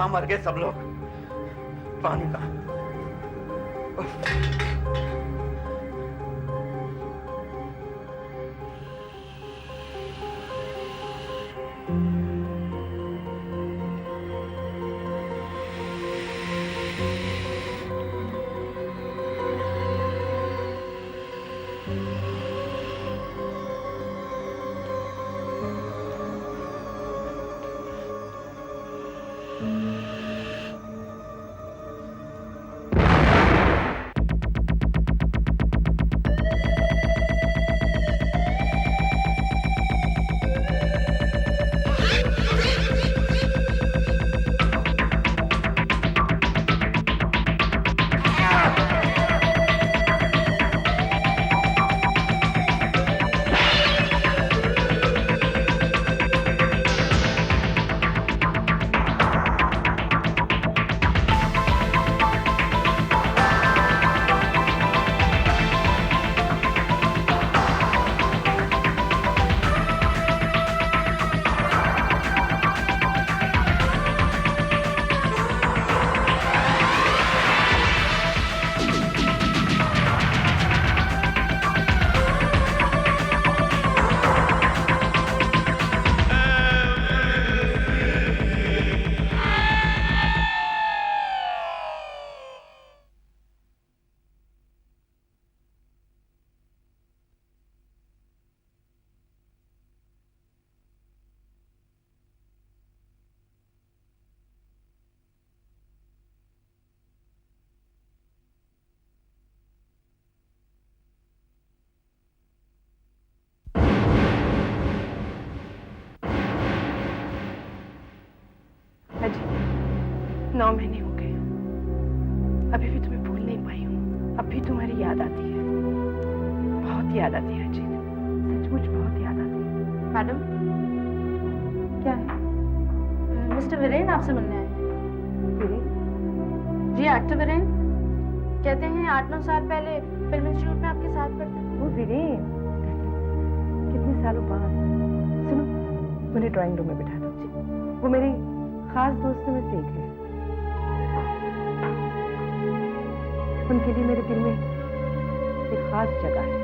कहां मर गए सब लोग? पानी कहां? अजी, 9 महीने हो गए, अभी भी तुम्हें भूल नहीं पाई हूँ। अब भी तुम्हारी याद आती है, बहुत याद आती है अजी, सचमुच बहुत याद आती है। मैडम, क्या है? मिस्टर वीरेन आपसे मिलने आए हैं। वीरेन? जी, एक्टर वीरेन। कहते हैं 8-9 साल पहले फिल्म इंस्टीट्यूट में आपके साथ पढ़ते थे। वो वीरेन, कितने सालों बाद। सुनो, मुझे ड्राइंग रूम में बिठा दो। वो मेरी खास दोस्तों में से एक है। उनके लिए मेरे दिल में एक खास जगह है।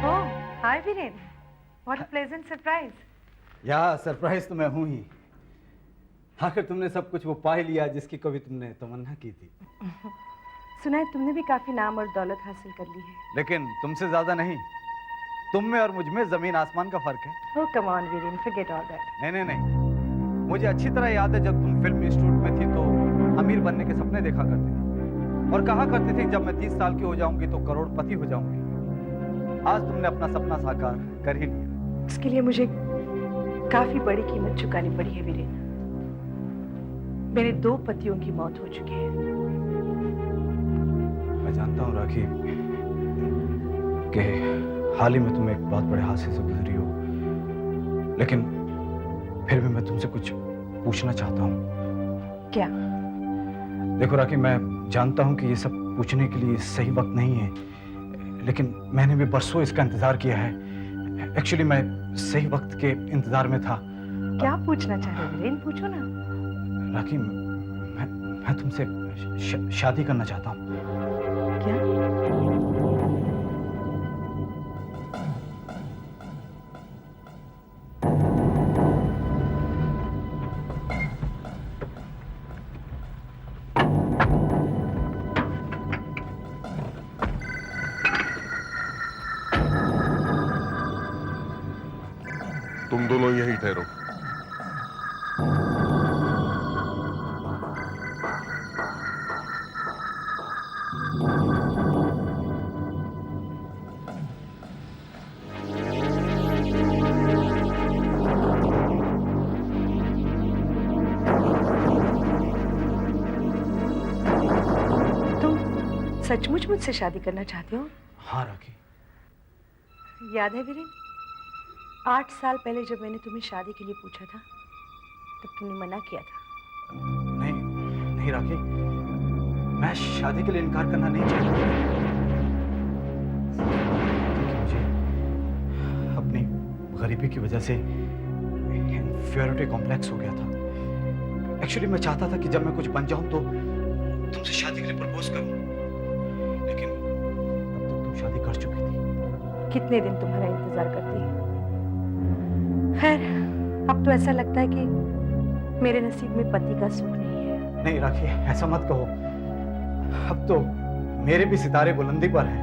Oh, hi Viren, what a pleasant surprise. या सरप्राइज तो मैं हूं ही। आखिर तुमने सब कुछ वो पा ही लिया जिसकी कभी तुमने तमन्ना की थी। सुना है तुमने भी काफी नाम और दौलत हासिल कर ली है। लेकिन तुमसे ज्यादा नहीं। तुम में और मुझ में जमीन आसमान का फर्क है। Oh come on Viren, forget all that. नहीं नहीं नहीं, मुझे अच्छी तरह याद है जब तुम फिल्म इंस्टीट्यूट में थी तो अमीर बनने के सपने देखा करती थी और कहा करती थी जब मैं 30 साल की हो जाऊंगी तो करोड़पति हो जाऊंगी। आज तुमने अपना सपना साकार कर ही लिया। इसके लिए मुझे काफी बड़ी कीमत चुकानी पड़ी है वीरेन। मेरे 2 पतियों की मौत हो चुकी है। मैं जानता हूँ राखी कि हाल ही में तुम एक बहुत बड़े हादसे से गुजरी हो, लेकिन फिर भी मैं तुमसे कुछ पूछना चाहता हूँ। क्या? देखो राखी, मैं जानता हूँ कि ये सब पूछने के लिए सही वक्त नहीं है, लेकिन मैंने भी बरसों इसका इंतजार किया है। एक्चुअली मैं सही वक्त के इंतजार में था। क्या पूछना चाह रहे हो वीरेन? पूछो ना। राखी, मैं तुमसे शादी करना चाहता हूँ। क्या? तुम दोनों यहीं ठहरो। सचमुच मुझसे शादी करना चाहते हो? हाँ राखी। याद है वीरेन, 8 साल पहले जब मैंने तुम्हें शादी के लिए पूछा था तब तुमने मना किया था। नहीं नहीं राखी, मैं शादी के लिए इनकार करना नहीं चाहता, क्योंकि मुझे अपनी गरीबी की वजह से इन्फीरियरिटी कॉम्प्लेक्स हो गया था। एक्चुअली मैं चाहता था कि जब मैं कुछ बन जाऊं तो तुमसे शादी के लिए प्रपोज करूं, लेकिन अब तक तुम शादी कर चुकी थी। कितने दिन तुम्हारा इंतजार करती है। खैर, अब तो ऐसा लगता है कि मेरे नसीब में पति का सुख नहीं है। नहीं राखी, ऐसा मत कहो। अब तो मेरे भी सितारे बुलंदी पर हैं।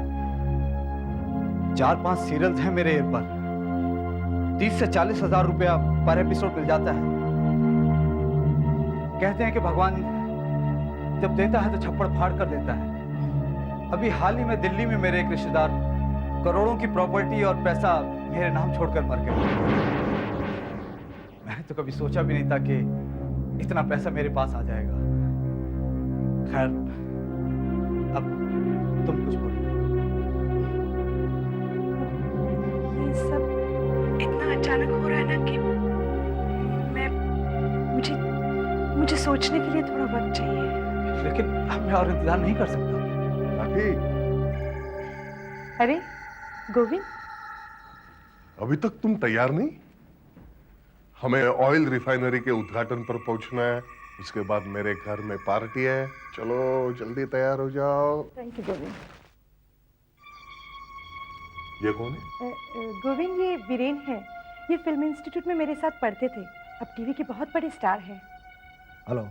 4-5 सीरियल्स हैं मेरे एयर पर। 30 से 40 हजार रुपया पर एपिसोड मिल जाता है। कहते हैं कि भगवान जब देता है तो छप्पड़ फाड़ कर देता है। अभी हाल ही में दिल्ली में मेरे एक रिश्तेदार करोड़ों की प्रॉपर्टी और पैसा मेरे नाम छोड़कर मर गए। मैंने तो कभी सोचा भी नहीं था कि इतना पैसा मेरे पास आ जाएगा। खैर, अब तुम कुछ बोलो। ये सब इतना अचानक हो रहा है ना कि मुझे सोचने के लिए थोड़ा वक्त चाहिए। लेकिन अब मैं और इंतजार नहीं कर सकता। राखी, अरे गोविंद, अभी तक तुम तैयार नहीं? हमें ऑयल रिफाइनरी के उद्घाटन पर पहुंचना है। उसके बाद मेरे घर में पार्टी है। चलो जल्दी तैयार हो जाओ। Thank you Govind. ये कौन है? गोविंद, ये वीरेन है। ये फिल्म इंस्टीट्यूट में मेरे साथ पढ़ते थे। अब टीवी के बहुत बड़े स्टार हैं। हेलो।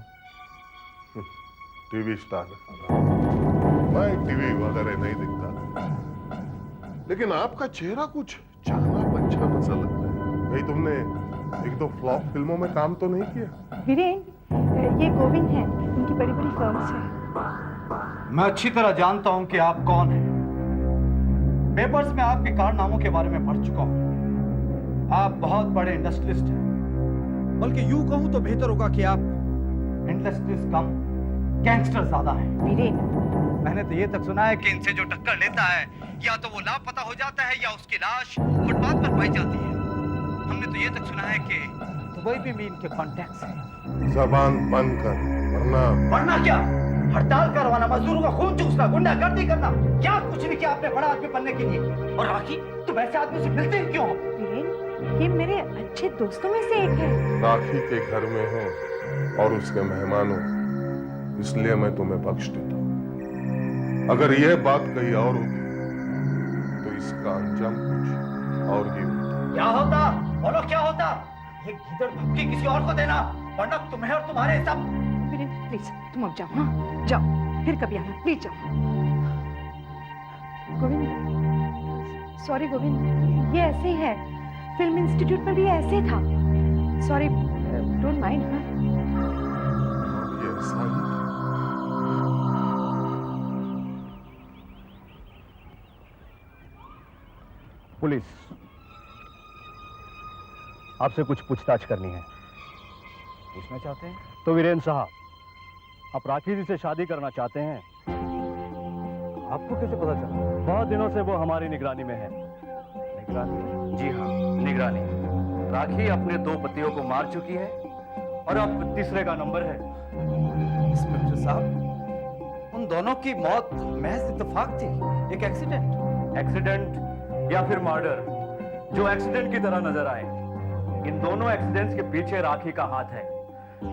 TV star? मैं टीवी वगैरह नहीं देखता, लेकिन आपका चेहरा कुछ जाना पहचाना सा लगता है। भाई, तुमने 1-2 फ्लॉप फिल्मों में काम तो नहीं किया? वीरेन, ये गोविंद है। उनकी बड़ी बड़ी फिल्म्स हैं। मैं अच्छी तरह जानता हूं कि आप कौन हैं। पेपर्स में आपके कारनामों के बारे में पढ़ चुका हूं। आप बहुत बड़े इंडस्ट्रियलिस्ट हैं। बल्कि यूं कहूं तो बेहतर होगा कि आप इंडस्ट्रियलिस्ट कम गैंगस्टर ज्यादा हैं। वीरेन, मैंने तो ये तक सुना है कि इनसे जो टक्कर लेता है या तो वो लापता हो जाता है या उसकी लाश फुटपाथ पर पाई जाती है। हमने तो ये तक सुना है कि दुबई में भी इनके कॉन्टैक्ट्स हैं। जबान बंद कर, वरना क्या? हड़ताल करवाना, मजदूरों का खून चूसना, गुंडागर्दी करना, क्या कुछ नहीं किया आपने बड़ा आदमी बनने के लिए? और राखी, तुम ऐसे आदमी से मिलते ही क्यों हो? वीरेन, ये मेरे अच्छे दोस्तों में से एक है। राखी के घर में हो और उसके मेहमान हो, इसलिए मैं तुम्हें बख्श देता हूं। अगर यह बात कहीं और होती तो इसका अंजाम कुछ और ही होता। क्या होता? बोलो क्या होता? ये गीदड़ धमकी किसी और को देना, वरना तुम्हें और तुम्हारे सब। वीरेन, प्लीज तुम अब जाओ। हाँ, जाओ, फिर कभी आना। प्लीज जाओ। गोविंद, सॉरी गोविंद, ये ऐसे ही है। फिल्म इंस्टीट्यूट में भी ऐसे था। Sorry, don't mind. हाँ, ये ऐसा ही था। पुलिस, आपसे कुछ पूछताछ करनी है। पूछना चाहते हैं? तो वीरेन साहब, आप राखी जी से शादी करना चाहते हैं? आपको कैसे पता चला? बहुत दिनों से वो हमारी निगरानी में है। निगरानी? जी हाँ, निगरानी। राखी अपने 2 पतियों को मार चुकी है और अब तीसरे का नंबर है। इंस्पेक्टर साहब, उन दोनों की मौत महज इत्तेफाक थी, एक एक्सीडेंट। एक्सीडेंट या फिर मर्डर, जो एक्सीडेंट की तरह नजर आए। इन दोनों एक्सीडेंट्स के पीछे राखी का हाथ है।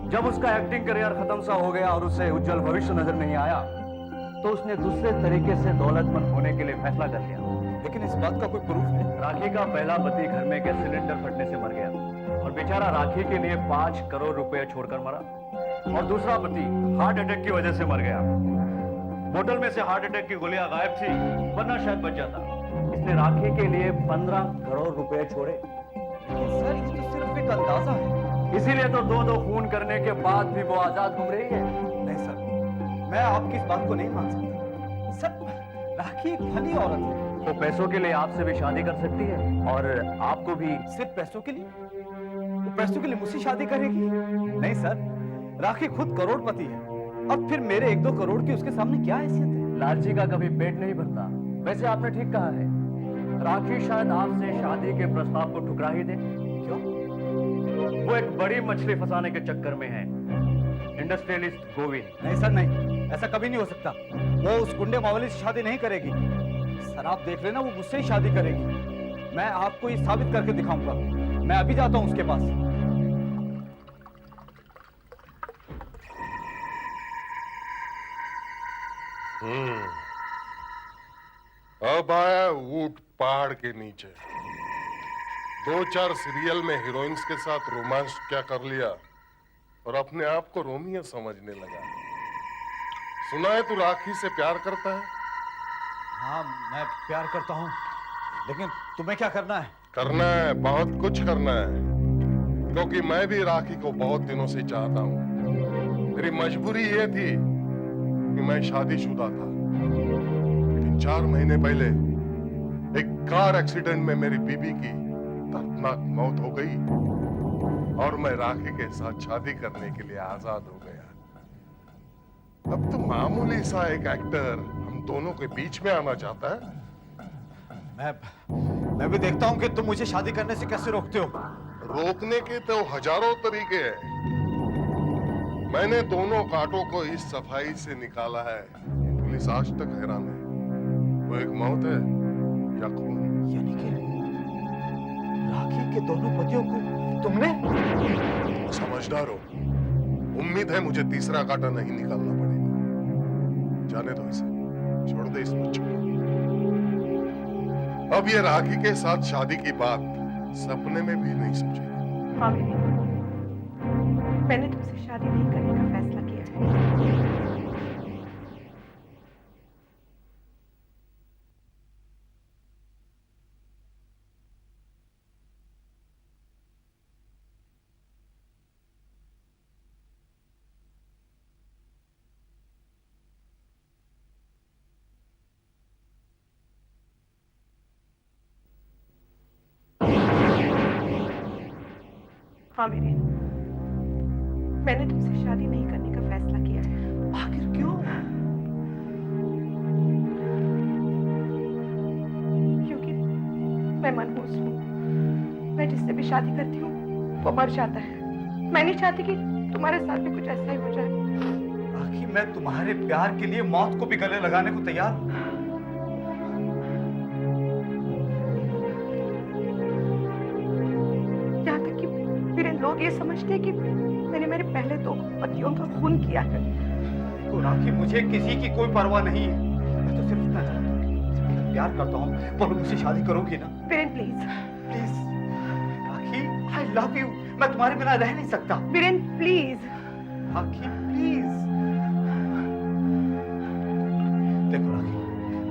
जब उसका एक्टिंग करियर खत्म सा हो गया और उसे उज्जवल भविष्य नजर नहीं आया, तो उसने दूसरे तरीके से दौलतमंद होने के लिए फैसला कर लिया। लेकिन इस बात का कोई प्रूफ है? राखी का पहला पति घर में गैस सिलेंडर फटने से मर गया और बेचारा राखी के लिए 5 करोड़ रुपए छोड़कर मरा। और दूसरा पति हार्ट अटैक की वजह से मर गया। बोतल में से हार्ट अटैक की गोलियां गायब थी, वरना शायद बच जाता। इसने राखी के लिए 15 करोड़ रुपए छोड़े। सर, ये तो सिर्फ एक अंदाजा है। इसीलिए तो 2-2 खून करने के बाद भी वो आजाद घूम रही है। नहीं सर, मैं आपकी इस बात को नहीं मान सकता। सर, राखी एक भली औरत है। वो पैसों के लिए आपसे भी शादी कर सकती है और आपको भी। सिर्फ पैसों के लिए? वो पैसों के लिए मुझसे शादी करेगी? नहीं सर, राखी खुद करोड़पति है। अब फिर मेरे 1-2 करोड़ की उसके सामने क्या हैसियत है? लालची का कभी पेट नहीं भरता। वैसे आपने ठीक कहा है, राखी शायद आपसे शादी के प्रस्ताव को ठुकरा ही दे। क्यों? वो एक बड़ी मछली फंसाने के चक्कर में है, इंडस्ट्रियलिस्ट गोविंद। नहीं सर, नहीं। ऐसा कभी नहीं हो सकता। वो उस गुंडे मावली से शादी नहीं करेगी। सर आप देख लेना, वो मुझसे ही शादी करेगी। मैं आपको ये साबित करके दिखाऊंगा। मैं अभी जाता हूं उसके पास। अब आया ऊंट पहाड़ के नीचे। 2-4 सीरियल में हीरोइंस के साथ रोमांस क्या कर लिया और अपने आप को रोमियो समझने लगा। सुना है तू राखी से प्यार करता है? हाँ मैं प्यार करता हूँ, लेकिन तुम्हें क्या करना है? करना है, बहुत कुछ करना है, क्योंकि मैं भी राखी को बहुत दिनों से चाहता हूँ। मेरी मजबूरी ये थी कि मैं शादीशुदा था, लेकिन 4 महीने पहले एक कार एक्सीडेंट में मेरी बीबी की दर्दनाक मौत हो गई और मैं राखी के साथ शादी करने के लिए आजाद हो गया। अब तो मामूली सा एक एक्टर हम दोनों के बीच में आना चाहता है। मैं भी देखता हूँ कि तुम मुझे शादी करने से कैसे रोकते हो। रोकने के तो हजारों तरीके हैं। मैंने दोनों कांटों को इस सफाई से निकाला है, पुलिस आज तक हैरान है। वो एक मौत है या खून। यानी कि राखी के दोनों पतियों को तुमने? समझदार हो। उम्मीद है मुझे तीसरा कांटा नहीं निकालना पड़ेगा। जाने दो इसे, छोड़ दे इस बच्चे को। अब ये राखी के साथ शादी की बात सपने में भी नहीं सोचेगा। हाँ मैंने तुमसे शादी नहीं करने का फैसला किया है। हाँ वीरेन, मैंने तुमसे शादी नहीं करने का फैसला किया है। आखिर क्यों? क्योंकि मैं मनहूस हूँ। मैं जिससे भी शादी करती हूँ वो मर जाता है। मैं नहीं चाहती कि तुम्हारे साथ भी कुछ ऐसा ही हो जाए। आखिर मैं तुम्हारे प्यार के लिए मौत को भी गले लगाने को तैयार हूँ। लोग ये समझते हैं कि मैंने मेरे पहले 2 पतियों का खून किया है। तो राखी, मुझे किसी की कोई परवाह नहीं है। मैं तो सिर्फ इतना चाहता हूँ कि मैं प्यार करता हूँ, पर मुझसे शादी करोगी ना? Viren please please rakhi, I love you. मैं तुम्हारे बिना रह नहीं सकता। वीरेन प्लीज। Rakhi please. देखो राखी,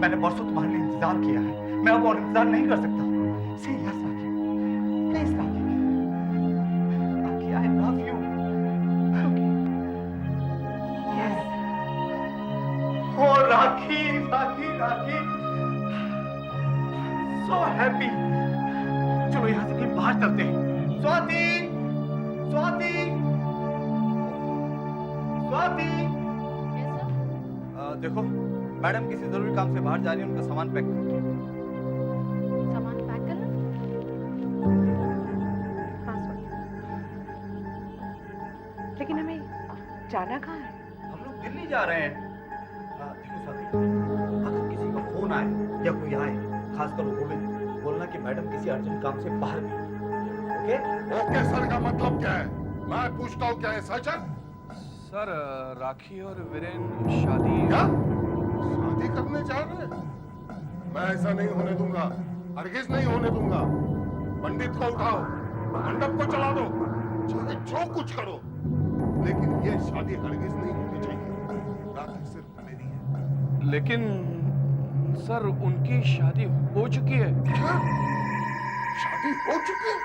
मैंने बरसों तुम्हारे लिए इंतजार किया है। मैं अब और इंतजार नहीं कर सकता। से yes rakhi, please rakhi. I love you. Yes. Oh, Rakhi, Rakhi, Rakhi. So happy. चलो यहाँ से कहीं बाहर चलते हैं। स्वाति, स्वाति, स्वाति। देखो, मैडम किसी जरूरी काम से बाहर जा रही है, उनका सामान पैक करो। सामान पैक करना? लेकिन हमें जाना कहाँ है? हम लोग दिल्ली जा रहे हैं। देखो स्वाति, अगर किसी का फोन आए या कोई आए, खासकर वो गोविंद, बोलना कि मैडम किसी अर्जेंट काम से बाहर गई। ओके? ओके सर का मतलब क्या है? मैं पूछता हूँ क्या है सच है? सर राखी और वीरेन शादी। क्या? शादी करने जा रहे हैं? मैं ऐसा नहीं होने दूंगा, हरगिज नहीं होने दूंगा। पंडित को उठाओ, मंडप को चला दो, चाहे जो कुछ करो, लेकिन ये शादी हरगिज नहीं होनी चाहिए। राखी सिर्फ मेरी है। लेकिन सर उनकी शादी हो चुकी है। क्या? शादी हो चुकी है?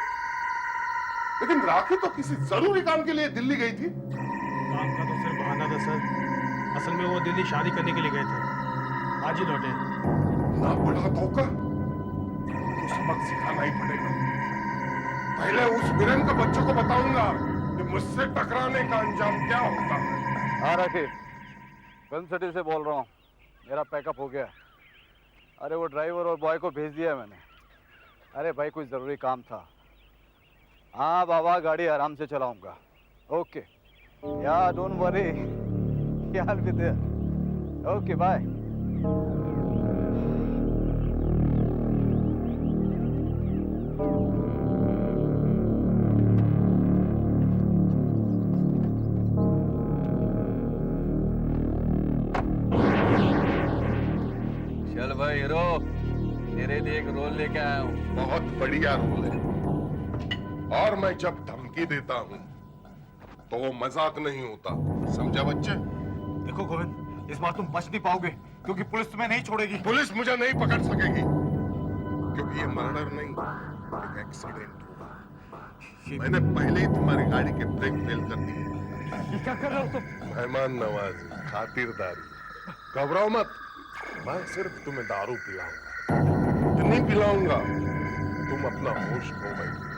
लेकिन राखी तो किसी जरूरी काम के लिए दिल्ली गई थी। काम का तो सिर्फ बहाना था सर। असल में वो दिल्ली शादी करने के लिए गए थे, आज ही लौटे। ना बड़ा धोखा, तो सबक सिखाना ही पड़ेगा। पहले उस वीरेन के बच्चों को बताऊंगा कि मुझसे टकराने का अंजाम क्या होता है। हाँ राखी, फिल्म सिटी से बोल रहा हूँ। मेरा पैकअप हो गया। अरे वो ड्राइवर और बॉय को भेज दिया मैंने। अरे भाई कुछ ज़रूरी काम था। हाँ बाबा, गाड़ी आराम से चलाऊंगा। ओके या don't worry, I'll be there. Okay bye. चल भाई हीरो, तेरे लिए एक रोल लेके आया हूँ। बहुत बढ़िया रोल है। और मैं जब धमकी देता हूँ तो वो मजाक नहीं होता, समझा बच्चे? देखो गोविंद, इस बार तुम बच नहीं पाओगे क्योंकि पुलिस तुम्हें नहीं छोड़ेगी। पुलिस मुझे नहीं पकड़ सकेगी क्योंकि ये मर्डर नहीं, एक एक्सीडेंट हुआ। मैंने पहले ही तुम्हारी गाड़ी के ब्रेक फेल कर दिए। क्या कर रहे हो तुम? मेहमान नवाजी, खातिरदारी। घबराओ मत, मैं सिर्फ तुम्हें दारू पिलाऊंगा, इतनी पिलाऊंगा तुम अपना होश खो बैठोगे।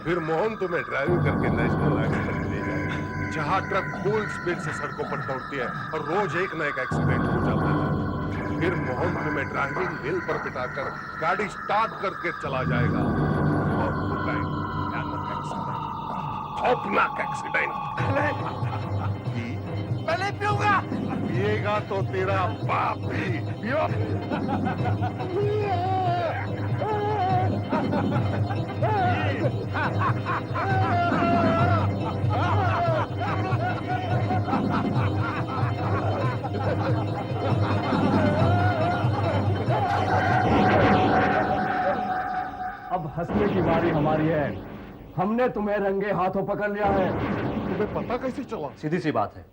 फिर मोहन तुम्हें ड्राइव करके नेशनल हाईवे तक ले जाएगा, जहां ट्रक फुल स्पीड से सड़कों पर दौड़ती है और रोज एक न एक एक्सीडेंट हो जाता है। फिर मोहन तुम्हें ड्राइविंग व्हील पर बिठाकर गाड़ी स्टार्ट करके चला जाएगा और होगा एक भयानक एक्सीडेंट, खौफनाक एक्सीडेंट। मैं नहीं पीऊंगा। पिएगा तो तेरा बाप भी पियो। अब हंसने की बारी हमारी है। हमने तुम्हें रंगे हाथों पकड़ लिया है। तुम्हें पता कैसे चला? सीधी सी बात है,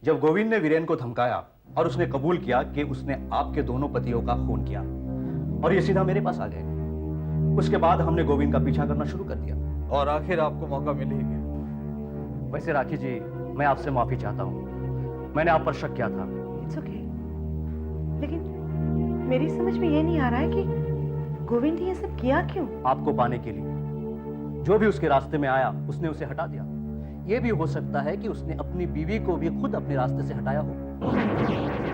जब गोविंद ने वीरेन को धमकाया और उसने कबूल किया कि उसने आपके दोनों पतियों का खून किया और ये सीधा मेरे पास आ गए, उसके बाद हमने गोविंद का पीछा करना शुरू कर दिया। और आखिर आपको मौका मिल ही गया। वैसे राखी जी, मैं आपसे माफी चाहता हूँ, मैंने आप पर शक किया था। इट्स ओके, लेकिन मेरी समझ में ये नहीं आ रहा है कि गोविंद ने ये सब किया क्यों? आपको पाने के लिए। जो भी उसके रास्ते में आया उसने उसे हटा दिया। ये भी हो सकता है कि उसने अपनी बीवी को भी खुद अपने रास्ते से हटाया हो।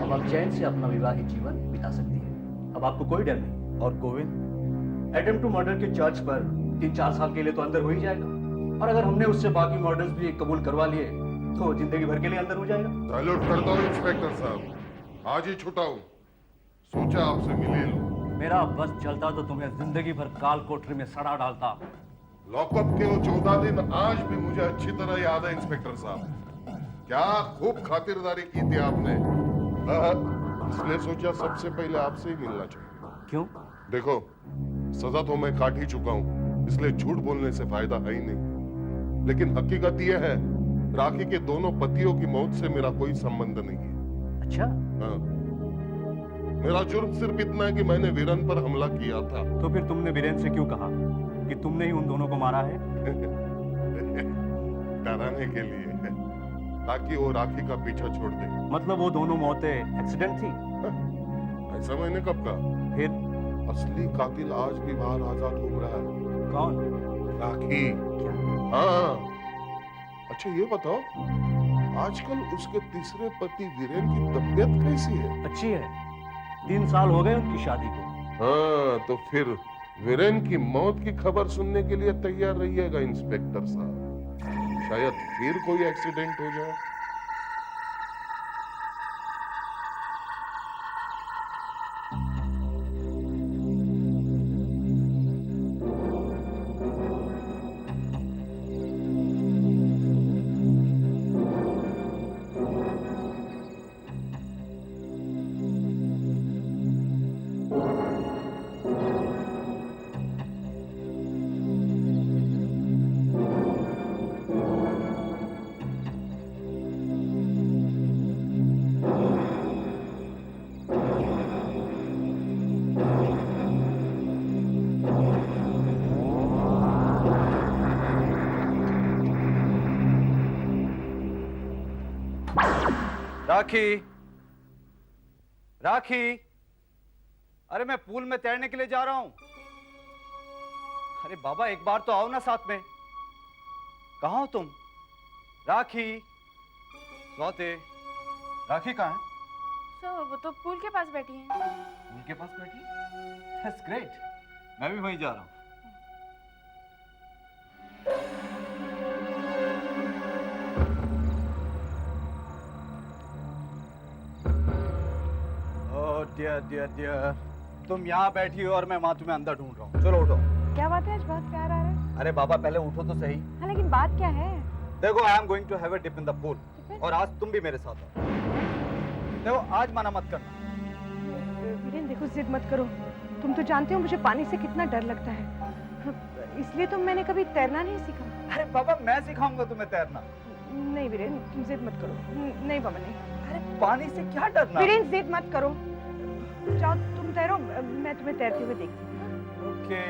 अब आप चैन से अपना विवाहित जीवन बिता सकती है। अब आपको कोई डर नहीं। और गोविंद? अटेम्प्ट टू मर्डर के चार्ज पर 3-4 साल के लिए तो अंदर हो ही जाएगा, और अगर हमने उससे बाकी मर्डर्स भी कबूल करवा लिए तो जिंदगी भर के लिए अंदर हो जाएगा। सैल्यूट करता हूँ इंस्पेक्टर साहब, आज ही छुटा हूँ, सोचा आपसे मिले लूं। मेरा बस चलता तो तुम्हें जिंदगी भर काल कोठरी में सड़ा डालता। लॉकअप के वो 14 दिन आज भी मुझे अच्छी तरह याद है इंस्पेक्टर साहब। क्या खूब खातिरदारी की थी आपने। इसलिए सोचा सबसे पहले आपसे ही मिलना चाहिए। क्यों? देखो, सजा तो मैं काट ही चुका हूँ, इसलिए झूठ बोलने से फायदा है ही नहीं। लेकिन हकीकत यह है, राखी के दोनों पतियों की मौत से मेरा कोई संबंध नहीं है। अच्छा, हाँ। मेरा जुर्म सिर्फ इतना है कि मैंने वीरन पर हमला किया था। तो फिर तुमने वीरेन से क्यों कहा कि तुमने ही उन दोनों को मारा है? डराने के लिए, ताकि वो राखी का पीछा छोड़ दे। मतलब वो दोनों मौतें एक्सीडेंट थी? ऐसा मैंने कब कहा? फिर असली कातिल आज भी बाहर आजाद घूम रहा है। कौन? राखी। हाँ। अच्छा ये बताओ, आजकल उसके तीसरे पति वीरेन की तबीयत कैसी है? अच्छी है, 3 साल हो गए उनकी शादी को। हाँ, तो फिर वीरेन की मौत की खबर सुनने के लिए तैयार रहिएगा इंस्पेक्टर साहब। शायद फिर कोई एक्सीडेंट हो जाए। राखी, राखी, अरे मैं पूल में तैरने के लिए जा रहा हूं। अरे बाबा, एक बार तो आओ ना साथ में। कहाँ हो तुम? राखी, स्वाति, राखी कहाँ है? सर वो तो पूल के पास बैठी हैं। पूल के पास बैठी? That's great. मैं भी वहीं जा रहा हूं। डियर डियर डियर, तुम यहाँ बैठी हो और मैं वहाँ तुम्हें अंदर ढूंढ रहा हूँ। चलो उठो। क्या बात है, आज बहुत प्यार आ रहा है। अरे बाबा पहले उठो तो सही। हाँ लेकिन बात क्या है? देखो, I am going to have a dip in the pool, और आज तुम भी मेरे साथ हो। देखो, आज मना मत करना। वीरेन देखो, जिद मत करो। तुम तो जानते हो मुझे पानी से कितना डर लगता है, इसलिए तो मैंने कभी तैरना नहीं सीखा। अरे बाबा, मैं सिखाऊंगा तुम्हें तैरना। नहीं वीरेन, तुम जिद मत करो। नहीं बाबा नहीं। अरे पानी से क्या डरना? वीरेन जिद मत करो, जाओ तुम तैरो, मैं तुम्हें तैरते हुए देखती हूँ। ओके।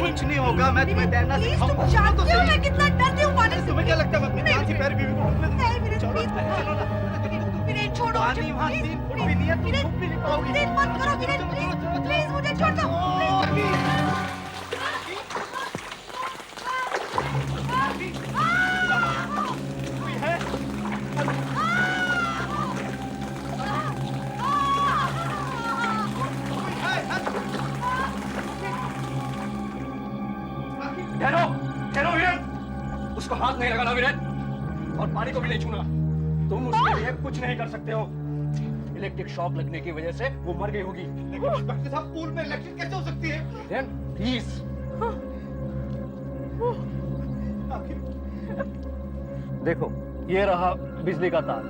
कुछ नहीं होगा, मैं तुम्हें तैरना सिखाऊंगा। तुम जानते हो मैं कितना डरती हूँ पानी से। तुम्हें क्या लगता है मैं अपनी जान से पैर भी नहीं वीरेन, चलो प्लीज चलो ना। वीरेन छोड़ो पानी वहाँ 3 फुट भी नहीं है, तुम डूब भी नहीं पाओगी। वीरेन मत करो वीरेन, प्लीज प्लीज मुझे छोड़ दो। ठहरो, ठहरो वीरेन, उसको हाथ नहीं लगाना वीरेन, और पानी को भी नहीं छूना। तुम उसके लिए कुछ नहीं कर सकते हो। इलेक्ट्रिक शॉक लगने की वजह से वो मर गई होगी। लेकिन इंस्पेक्टर साहब, पूल में इलेक्ट्रिक कैसे हो सकती है? वीरेन प्लीज। देखो, ये रहा बिजली का तार।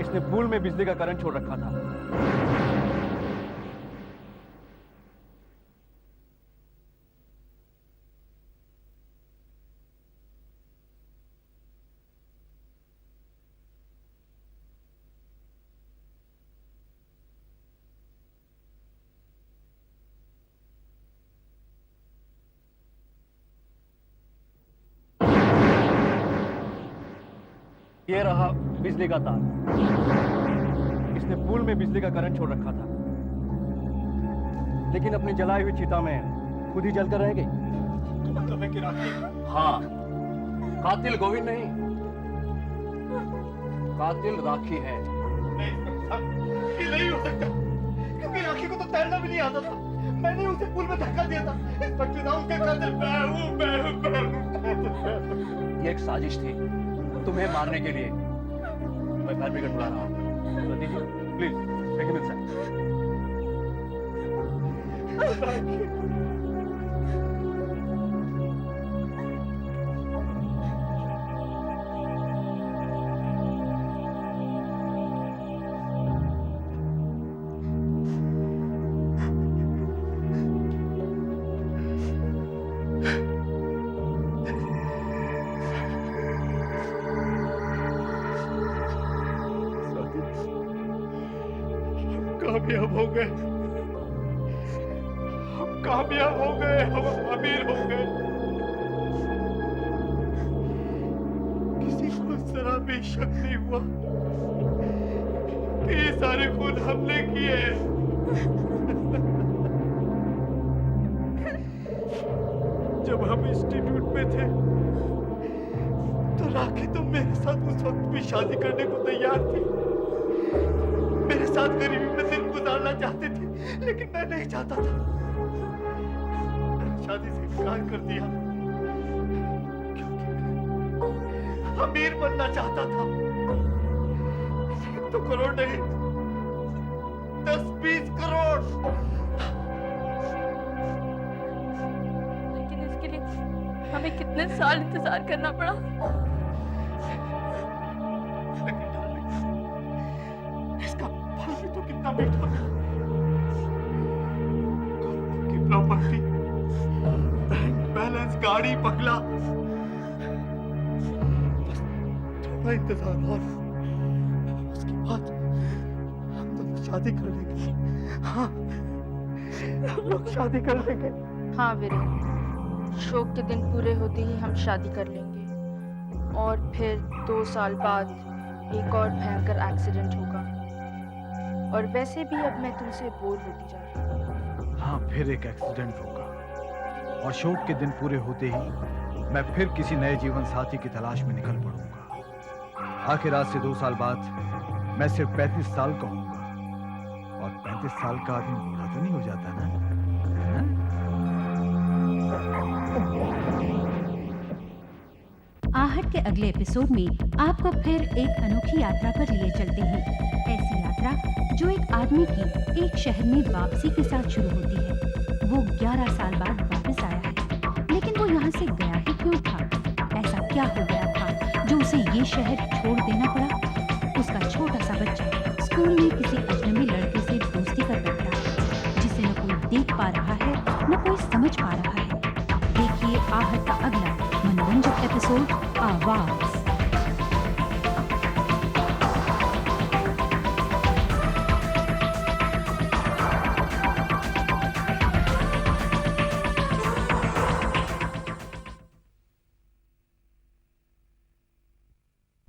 इसने पूल में बिजली का करंट छोड़ रखा था। ये रहा बिजली का तार। इसने पूल में बिजली का करंट छोड़ रखा था, लेकिन अपनी जलाई हुई चिता में खुद ही जलकर रह गई। तो मतलब है कि राखी? हाँ, कातिल गोविंद नहीं, कातिल राखी है। नहीं इंस्पेक्टर साहब, ये नहीं हो सकता, क्योंकि राखी को तो तैरना भी नहीं आता था। मैंने उसे पूल में धक्का दिया था। इंस्पेक्टर साहब, उसके कातिल मैं हूँ। ये एक साजिश थी तुम्हें मारने के लिए। मैं फायर ब्रिगेड बुला रहा हूँ। सती जी प्लीज टेक हिम इनसाइड। कामयाब हो गए, हम कामयाब हो गए, हम अमीर हो गए। किसी को जरा भी शक नहीं हुआ कि ये सारे खून हमने किए। जब हम इंस्टीट्यूट में थे तो राखी तो मेरे साथ उस वक्त भी शादी करने को तैयार थी। मेरे साथ गरीबी में दिन गुजारना चाहती थी, लेकिन मैं नहीं चाहता था। मैंने शादी से इनकार कर दिया क्योंकि मैं अमीर बनना चाहता था। 1 करोड़ नहीं, 10-20 करोड़। लेकिन इसके लिए हमें कितने साल इंतजार करना पड़ा। लेकिन इसका फल भी तो कितना मीठा। करोड़ों की प्रॉपर्टी, बैंक बैलेंस, गाड़ी, बंगला। बस थोड़ा इंतजार और उसके बाद हम दोनों शादी कर लेंगे। हाँ, हम लोग शादी कर लेंगे। हाँ वीरेन, शोक के दिन पूरे होते ही हम शादी कर लेंगे, और फिर 2 साल बाद एक और भयंकर एक्सीडेंट होगा, और वैसे भी अब मैं तुमसे बोर होती जा रही हूँ। हाँ, फिर एक एक्सीडेंट होगा और शोक के दिन पूरे होते ही मैं फिर किसी नए जीवन साथी की तलाश में निकल पड़ूंगा। आखिर आज से 2 साल बाद मैं सिर्फ 35 साल का होऊंगा और 35 साल का आदमी बूढ़ा तो नहीं हो जाता ना। आहट के अगले एपिसोड में आपको फिर एक अनोखी यात्रा पर लिए चलते हैं। ऐसी यात्रा जो एक आदमी की एक शहर में वापसी के साथ शुरू होती है। वो 11 साल बाद वापस आया है, लेकिन वो यहाँ से गया ही क्यों था? ऐसा क्या हो गया था जो उसे ये शहर छोड़ देना पड़ा? उसका छोटा सा बच्चा स्कूल में किसी अजनबी लड़के से दोस्ती कर बैठा है, जिसे न कोई देख पा रहा है न कोई समझ पा रहा है। देखिए आहट का अगला मनोरंजक एपिसोड आवाज।